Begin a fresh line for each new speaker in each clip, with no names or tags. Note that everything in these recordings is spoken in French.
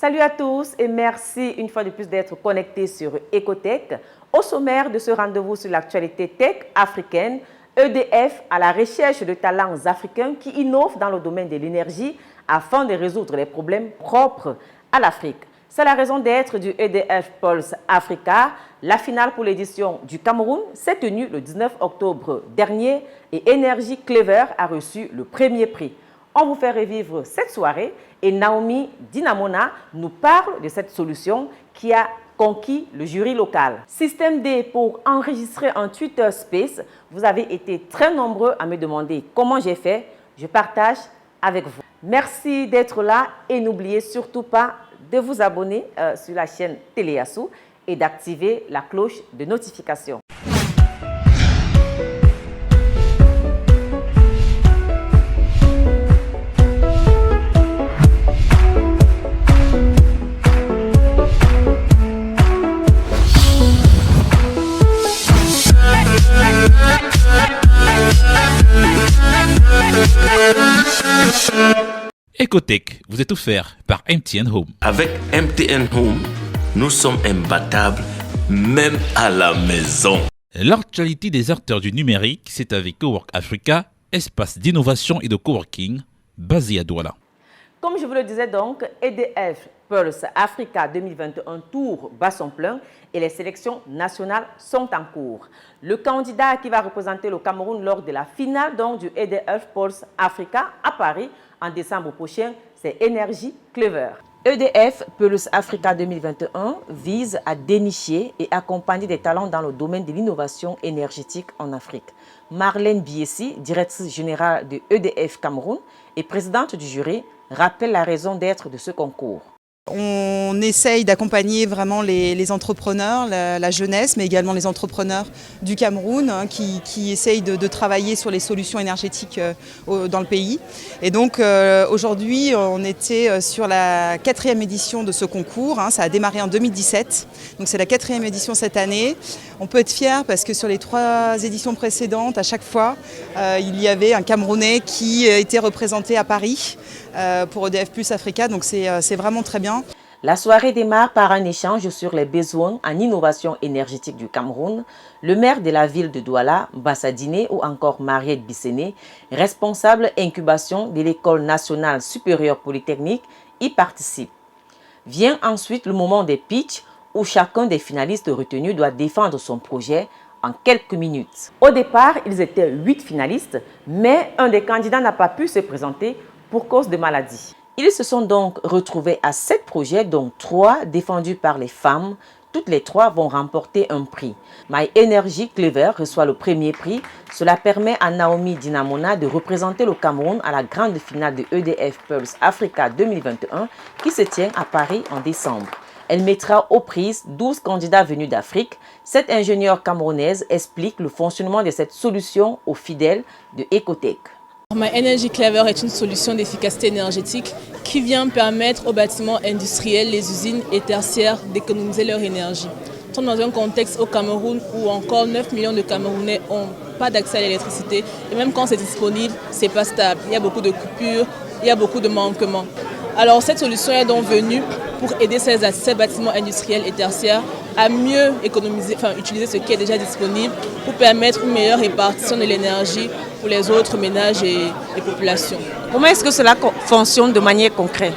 Salut à tous et merci une fois de plus d'être connectés sur Ecotech. Au sommaire de ce rendez-vous sur l'actualité tech africaine, EDF à la recherche de talents africains qui innovent dans le domaine de l'énergie afin de résoudre les problèmes propres à l'Afrique. C'est la raison d'être du EDF Pulse Africa. La finale pour l'édition du Cameroun s'est tenue le 19 octobre dernier et Energy Clever a reçu le premier prix. On vous fait revivre cette soirée et Naomi Dinamona nous parle de cette solution qui a conquis le jury local. Système D pour enregistrer un Twitter Space. Vous avez été très nombreux à me demander comment j'ai fait. Je partage avec vous. Merci d'être là et n'oubliez surtout pas de vous abonner sur la chaîne Téléassou et d'activer la cloche de notification.
Ecotech vous est offert par MTN Home.
Avec MTN Home, nous sommes imbattables, même à la maison.
L'actualité des acteurs du numérique, c'est avec Cowork Africa, espace d'innovation et de coworking basé à Douala.
Comme je vous le disais donc, EDF Pulse Africa 2021 Tour bat son plein et les sélections nationales sont en cours. Le candidat qui va représenter le Cameroun lors de la finale donc, du EDF Pulse Africa à Paris en décembre prochain, c'est Energy Clever. EDF Pulse Africa 2021 vise à dénicher et accompagner des talents dans le domaine de l'innovation énergétique en Afrique. Marlène Biessi, directrice générale de EDF Cameroun et présidente du jury, rappelle la raison d'être de ce concours.
On essaye d'accompagner vraiment les entrepreneurs, la jeunesse, mais également les entrepreneurs du Cameroun qui essayent de travailler sur les solutions énergétiques dans le pays. Et donc aujourd'hui, on était sur la 4e édition de ce concours. Ça a démarré en 2017, donc c'est la 4e édition cette année. On peut être fier parce que sur les 3 éditions précédentes, à chaque fois, il y avait un Camerounais qui était représenté à Paris pour EDF Plus Africa, donc c'est vraiment très bien.
La soirée démarre par un échange sur les besoins en innovation énergétique du Cameroun. Le maire de la ville de Douala, Bassadine, ou encore Mariette Bissene, responsable incubation de l'École nationale supérieure polytechnique, y participe. Vient ensuite le moment des pitchs où chacun des finalistes retenus doit défendre son projet en quelques minutes. Au départ, ils étaient 8 finalistes, mais un des candidats n'a pas pu se présenter pour cause de maladie. Ils se sont donc retrouvés à 7 projets, dont 3 défendus par les femmes. Toutes les 3 vont remporter un prix. My Energy Clever reçoit le premier prix. Cela permet à Naomi Dinamona de représenter le Cameroun à la grande finale de EDF Pulse Africa 2021 qui se tient à Paris en décembre. Elle mettra aux prises 12 candidats venus d'Afrique. Cette ingénieure camerounaise explique le fonctionnement de cette solution aux fidèles de Ecotech.
My Energy Clever est une solution d'efficacité énergétique qui vient permettre aux bâtiments industriels, les usines et tertiaires d'économiser leur énergie. Nous sommes dans un contexte au Cameroun où encore 9 millions de Camerounais n'ont pas d'accès à l'électricité et même quand c'est disponible, ce n'est pas stable. Il y a beaucoup de coupures, il y a beaucoup de manquements. Alors cette solution est donc venue pour aider ces bâtiments industriels et tertiaires à mieux utiliser ce qui est déjà disponible pour permettre une meilleure répartition de l'énergie pour les autres ménages et les populations.
Comment est-ce que cela fonctionne de manière concrète?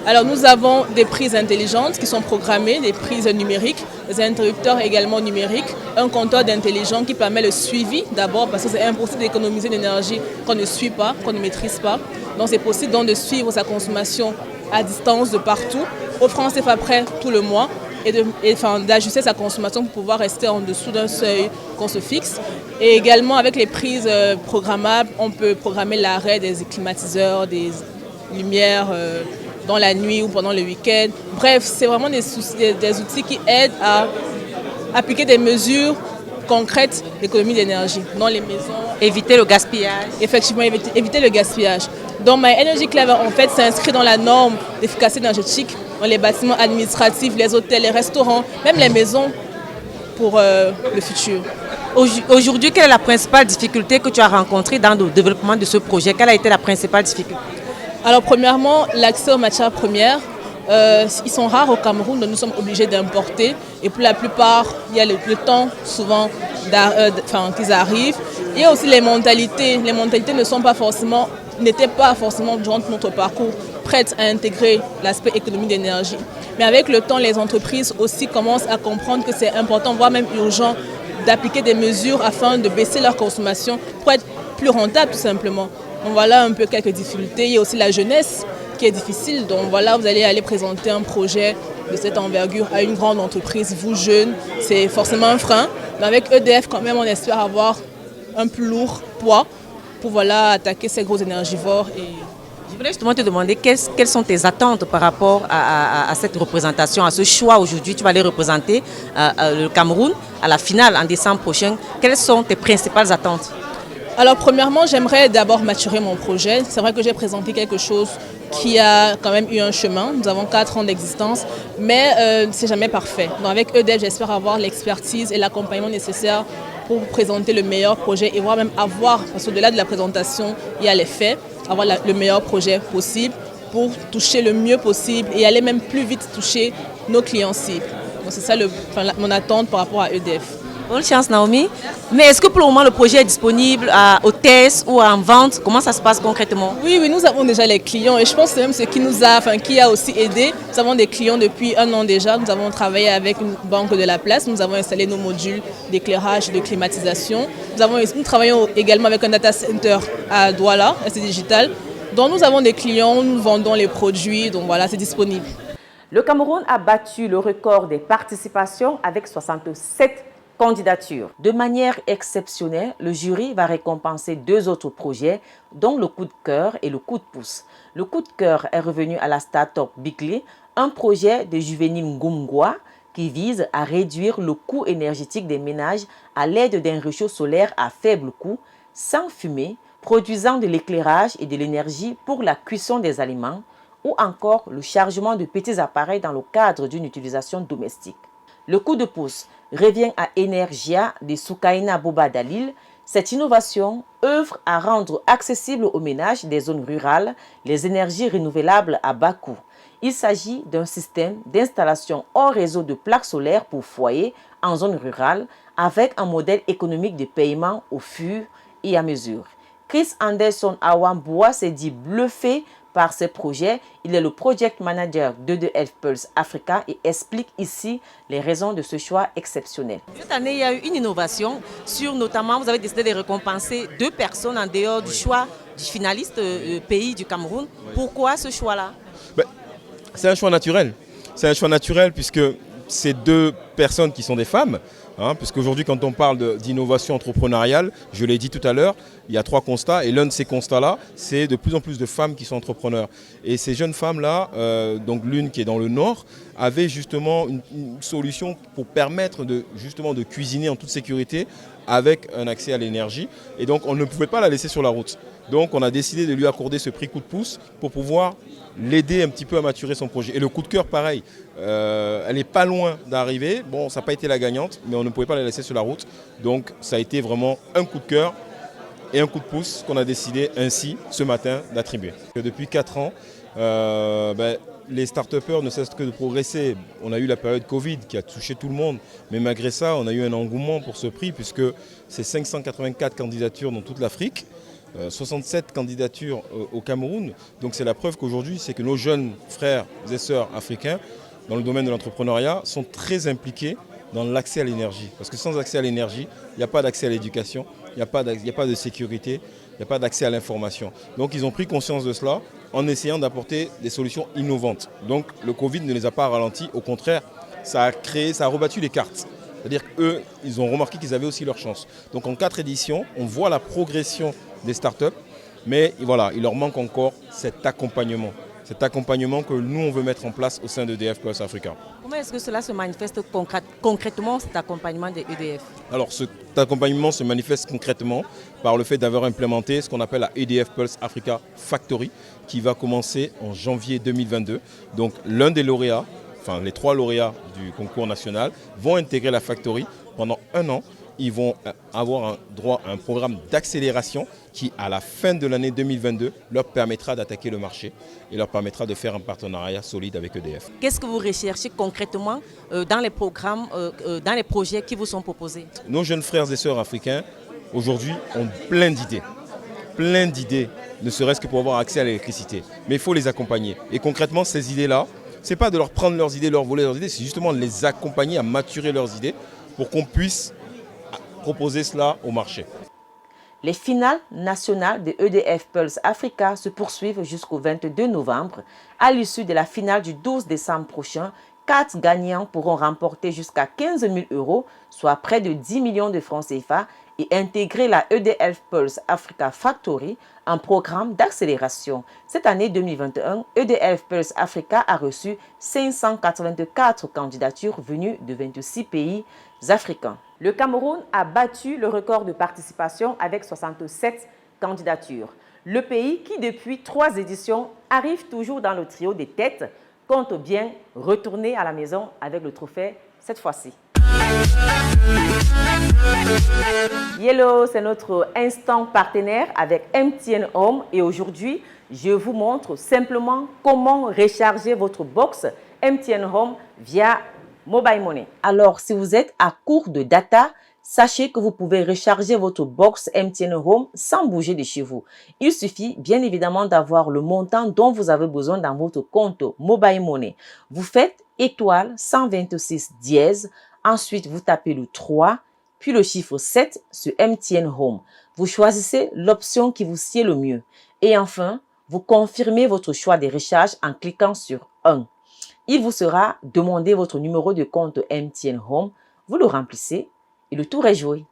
Alors nous avons des prises intelligentes qui sont programmées, des prises numériques, des interrupteurs également numériques, un compteur d'intelligence qui permet le suivi d'abord parce que c'est impossible d'économiser l'énergie qu'on ne suit pas, qu'on ne maîtrise pas. Donc c'est possible donc de suivre sa consommation à distance de partout, offrant ses frais tout le mois et d'ajuster sa consommation pour pouvoir rester en dessous d'un seuil qu'on se fixe. Et également avec les prises programmables, on peut programmer l'arrêt des climatiseurs, des lumières dans la nuit ou pendant le week-end. Bref, c'est vraiment des outils qui aident à appliquer des mesures concrètes d'économie d'énergie dans les maisons.
Éviter le gaspillage.
Effectivement, éviter le gaspillage. Donc My Energy Clever en fait s'inscrit dans la norme d'efficacité énergétique dans les bâtiments administratifs, les hôtels, les restaurants, même les maisons pour le futur.
Aujourd'hui, quelle est la principale difficulté que tu as rencontrée dans le développement de ce projet? Quelle a été la principale difficulté?
Alors premièrement, l'accès aux matières premières. Ils sont rares au Cameroun, donc nous sommes obligés d'importer. Et pour la plupart, il y a le temps souvent qu'ils arrivent. Il y a aussi les mentalités. Les mentalités n'étaient pas forcément durant notre parcours prêtes à intégrer l'aspect économie d'énergie. Mais avec le temps, les entreprises aussi commencent à comprendre que c'est important, voire même urgent, d'appliquer des mesures afin de baisser leur consommation pour être plus rentable tout simplement. Donc voilà un peu quelques difficultés. Il y a aussi la jeunesse qui est difficile. Donc voilà, vous allez aller présenter un projet de cette envergure à une grande entreprise, vous jeunes, c'est forcément un frein. Mais avec EDF quand même, on espère avoir un plus lourd poids pour attaquer ces gros énergivores.
Je voulais justement te demander quelles sont tes attentes par rapport à cette représentation, à ce choix aujourd'hui. Tu vas aller représenter le Cameroun à la finale en décembre prochain. Quelles sont tes principales attentes?
Alors premièrement, j'aimerais d'abord maturer mon projet. C'est vrai que j'ai présenté quelque chose qui a quand même eu un chemin. Nous avons 4 ans d'existence, mais c'est jamais parfait. Donc avec EDF, j'espère avoir l'expertise et l'accompagnement nécessaire pour présenter le meilleur projet et voire même parce qu'au-delà de la présentation, il y a les faits, avoir le meilleur projet possible pour toucher le mieux possible et aller même plus vite toucher nos clients cibles. Donc c'est ça mon attente par rapport à EDF.
Bonne chance Naomi. Mais est-ce que pour le moment le projet est disponible au test ou en vente? Comment ça se passe concrètement?
Oui, nous avons déjà les clients et je pense que c'est même ce qui a aussi aidé. Nous avons des clients depuis 1 an déjà. Nous avons travaillé avec une banque de la place. Nous avons installé nos modules d'éclairage et de climatisation. Nous travaillons également avec un data center à Douala, ST Digital. Donc nous avons des clients, nous vendons les produits. Donc voilà, c'est disponible.
Le Cameroun a battu le record des participations avec 67 candidatures. De manière exceptionnelle, le jury va récompenser 2 autres projets, dont le coup de cœur et le coup de pouce. Le coup de cœur est revenu à la start-up Bicli, un projet de Juvénile Ngumgwa qui vise à réduire le coût énergétique des ménages à l'aide d'un réchaud solaire à faible coût, sans fumée, produisant de l'éclairage et de l'énergie pour la cuisson des aliments, ou encore le chargement de petits appareils dans le cadre d'une utilisation domestique. Le coup de pouce revient à Energia de Soukaina Boba Dalil. Cette innovation œuvre à rendre accessible aux ménages des zones rurales les énergies renouvelables à bas coût. Il s'agit d'un système d'installation hors réseau de plaques solaires pour foyers en zone rurale avec un modèle économique de paiement au fur et à mesure. Chris Anderson Awamboua s'est dit bluffé par ces projets. Il est le project manager d'EDF Pulse Africa et explique ici les raisons de ce choix exceptionnel. Cette année, il y a eu une innovation notamment, vous avez décidé de récompenser 2 personnes en dehors du choix du finaliste pays du Cameroun. Pourquoi ce choix-là?
C'est un choix naturel. C'est un choix naturel puisque c'est 2 personnes qui sont des femmes. Puisqu'aujourd'hui, quand on parle d'innovation entrepreneuriale, je l'ai dit tout à l'heure, il y a 3 constats. Et l'un de ces constats-là, c'est de plus en plus de femmes qui sont entrepreneurs. Et ces jeunes femmes-là, donc l'une qui est dans le nord, avait justement une solution pour permettre de cuisiner en toute sécurité avec un accès à l'énergie. Et donc, on ne pouvait pas la laisser sur la route. Donc, on a décidé de lui accorder ce prix coup de pouce pour pouvoir l'aider un petit peu à maturer son projet. Et le coup de cœur, pareil, elle n'est pas loin d'arriver. Bon, ça n'a pas été la gagnante, mais on ne pouvait pas la laisser sur la route. Donc, ça a été vraiment un coup de cœur et un coup de pouce qu'on a décidé ainsi, ce matin, d'attribuer. Depuis 4 ans, les start-upers ne cessent que de progresser. On a eu la période Covid qui a touché tout le monde, mais malgré ça, on a eu un engouement pour ce prix puisque c'est 584 candidatures dans toute l'Afrique. 67 candidatures au Cameroun. Donc c'est la preuve qu'aujourd'hui, c'est que nos jeunes frères et sœurs africains, dans le domaine de l'entrepreneuriat, sont très impliqués dans l'accès à l'énergie. Parce que sans accès à l'énergie, il n'y a pas d'accès à l'éducation, il n'y a pas de sécurité, il n'y a pas d'accès à l'information. Donc ils ont pris conscience de cela en essayant d'apporter des solutions innovantes. Donc le Covid ne les a pas ralentis, au contraire, ça a rebattu les cartes. C'est-à-dire qu'eux, ils ont remarqué qu'ils avaient aussi leur chance. Donc en 4 éditions, on voit la progression des startups, mais voilà, il leur manque encore cet accompagnement que nous, on veut mettre en place au sein d'EDF Pulse Africa.
Comment est-ce que cela se manifeste concrètement, cet accompagnement de EDF? Alors,
cet accompagnement se manifeste concrètement par le fait d'avoir implémenté ce qu'on appelle la EDF Pulse Africa Factory, qui va commencer en janvier 2022. Donc, l'un des lauréats, les 3 lauréats du concours national, vont intégrer la Factory pendant 1 an ils vont avoir droit à un programme d'accélération qui, à la fin de l'année 2022, leur permettra d'attaquer le marché et leur permettra de faire un partenariat solide avec EDF.
Qu'est-ce que vous recherchez concrètement dans les programmes, dans les projets qui vous sont proposés?
Nos jeunes frères et sœurs africains, aujourd'hui, ont plein d'idées, ne serait-ce que pour avoir accès à l'électricité. Mais il faut les accompagner. Et concrètement, ces idées-là, ce n'est pas de leur prendre leurs idées, leur voler leurs idées, c'est justement de les accompagner à maturer leurs idées pour qu'on puisse proposer cela au marché.
Les finales nationales de EDF Pulse Africa se poursuivent jusqu'au 22 novembre. À l'issue de la finale du 12 décembre prochain, 4 gagnants pourront remporter jusqu'à 15 000 €, soit près de 10 millions de francs CFA, et intégrer la EDF Pulse Africa Factory, un programme d'accélération. Cette année 2021, EDF Pulse Africa a reçu 584 candidatures venues de 26 pays africains. Le Cameroun a battu le record de participation avec 67 candidatures. Le pays qui, depuis 3 éditions, arrive toujours dans le trio des têtes, compte bien retourner à la maison avec le trophée cette fois-ci. Yellow, c'est notre instant partenaire avec MTN Home et aujourd'hui, je vous montre simplement comment recharger votre box MTN Home via Mobile Money. Alors, si vous êtes à court de data, sachez que vous pouvez recharger votre box MTN Home sans bouger de chez vous. Il suffit bien évidemment d'avoir le montant dont vous avez besoin dans votre compte Mobile Money. Vous faites étoile 126 dièse, ensuite vous tapez le 3, puis le chiffre 7 sur MTN Home. Vous choisissez l'option qui vous sied le mieux. Et enfin, vous confirmez votre choix de recharge en cliquant sur 1. Il vous sera demandé votre numéro de compte MTN Home. Vous le remplissez et le tour est joué.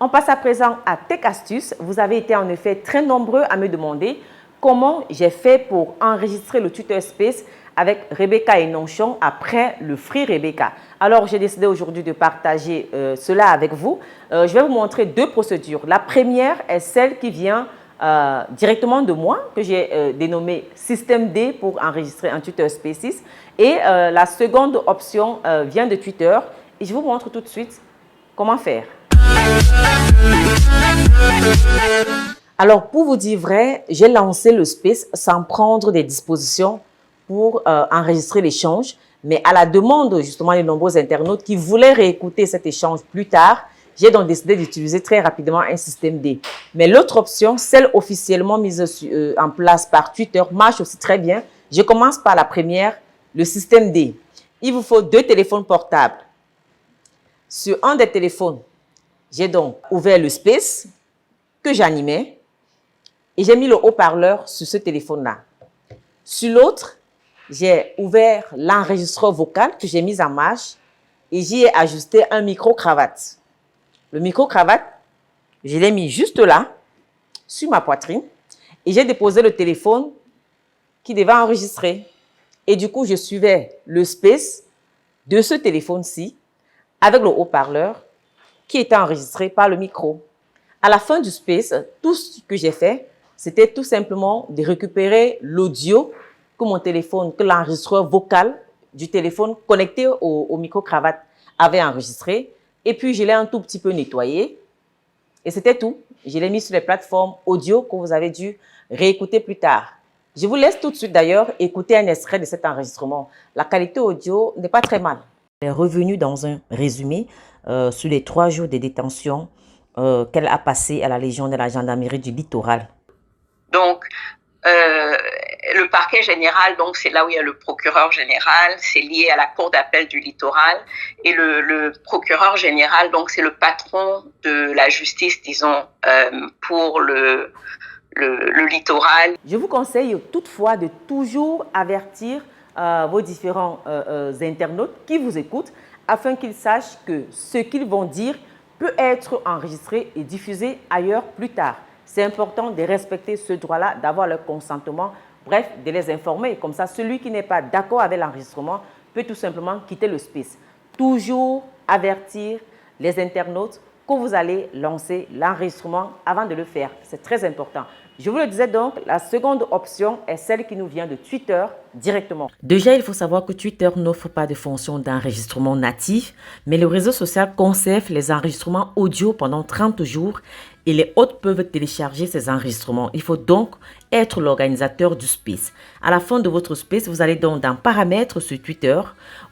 On passe à présent à Tech Astuces. Vous avez été en effet très nombreux à me demander comment j'ai fait pour enregistrer le Twitter Space avec Rebecca et Nonchon après le Free Rebecca. Alors, j'ai décidé aujourd'hui de partager cela avec vous. Je vais vous montrer 2 procédures. La première est celle qui vient directement de moi, que j'ai dénommé Système D pour enregistrer un Twitter Spaces. Et la seconde option vient de Twitter. Et je vous montre tout de suite comment faire. Alors, pour vous dire vrai, j'ai lancé le Space sans prendre des dispositions pour enregistrer l'échange. Mais à la demande justement des nombreux internautes qui voulaient réécouter cet échange plus tard, j'ai donc décidé d'utiliser très rapidement un système D. Mais l'autre option, celle officiellement mise en place par Twitter, marche aussi très bien. Je commence par la première, le système D. Il vous faut 2 téléphones portables. Sur un des téléphones, j'ai donc ouvert le Space que j'animais et j'ai mis le haut-parleur sur ce téléphone-là. Sur l'autre, j'ai ouvert l'enregistreur vocal que j'ai mis en marche et j'y ai ajusté un micro-cravate. Le micro-cravate, je l'ai mis juste là, sur ma poitrine, et j'ai déposé le téléphone qui devait enregistrer. Et du coup, je suivais le Space de ce téléphone-ci avec le haut-parleur qui était enregistré par le micro. À la fin du Space, tout ce que j'ai fait, c'était tout simplement de récupérer l'audio que mon téléphone, que l'enregistreur vocal du téléphone connecté au micro-cravate avait enregistré. Et puis, je l'ai un tout petit peu nettoyé. Et c'était tout. Je l'ai mis sur les plateformes audio que vous avez dû réécouter plus tard. Je vous laisse tout de suite d'ailleurs écouter un extrait de cet enregistrement. La qualité audio n'est pas très mal. Elle est revenue dans un résumé sur les 3 jours de détention qu'elle a passé à la Légion de la gendarmerie du littoral.
Donc, le parquet général, donc c'est là où il y a le procureur général, c'est lié à la cour d'appel du littoral. Et le procureur général, donc c'est le patron de la justice, disons, pour le littoral.
Je vous conseille toutefois de toujours avertir vos différents internautes qui vous écoutent afin qu'ils sachent que ce qu'ils vont dire peut être enregistré et diffusé ailleurs plus tard. C'est important de respecter ce droit-là, d'avoir leur consentement, bref, de les informer. Comme ça, celui qui n'est pas d'accord avec l'enregistrement peut tout simplement quitter le Space. Toujours avertir les internautes que vous allez lancer l'enregistrement avant de le faire. C'est très important. Je vous le disais donc, la seconde option est celle qui nous vient de Twitter directement. Déjà, il faut savoir que Twitter n'offre pas de fonction d'enregistrement natif, mais le réseau social conserve les enregistrements audio pendant 30 jours et les hôtes peuvent télécharger ces enregistrements. Il faut donc être l'organisateur du space. À la fin de votre space, vous allez donc dans Paramètres sur Twitter,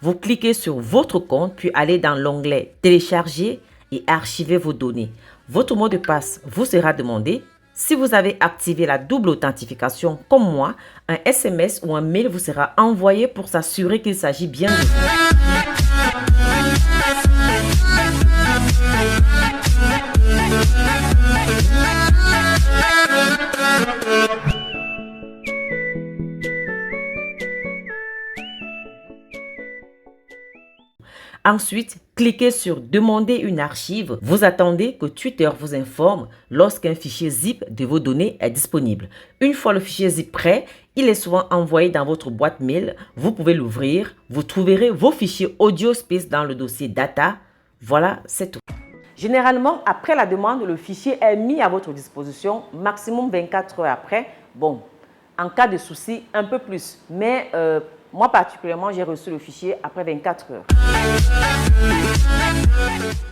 vous cliquez sur votre compte, puis aller dans l'onglet Télécharger et archiver vos données. Votre mot de passe vous sera demandé. Si vous avez activé la double authentification comme moi, un SMS ou un mail vous sera envoyé pour s'assurer qu'il s'agit bien de vous. Ensuite, cliquez sur « Demander une archive ». Vous attendez que Twitter vous informe lorsqu'un fichier zip de vos données est disponible. Une fois le fichier zip prêt, il est souvent envoyé dans votre boîte mail. Vous pouvez l'ouvrir. Vous trouverez vos fichiers audio space dans le dossier data. Voilà, c'est tout. Généralement, après la demande, le fichier est mis à votre disposition maximum 24 heures après. Bon, en cas de souci, un peu plus. Mais moi particulièrement, j'ai reçu le fichier après 24 heures.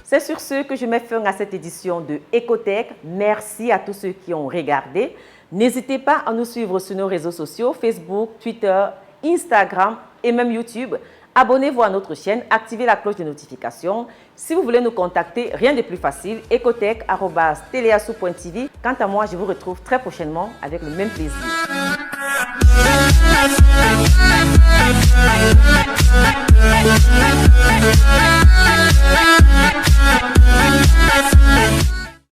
C'est sur ce que je mets fin à cette édition de Ecotech. Merci à tous ceux qui ont regardé. N'hésitez pas à nous suivre sur nos réseaux sociaux, Facebook, Twitter, Instagram et même YouTube. Abonnez-vous à notre chaîne, activez la cloche de notification. Si vous voulez nous contacter, rien de plus facile, ecotech@teleasou.tv. Quant à moi, je vous retrouve très prochainement avec le même plaisir.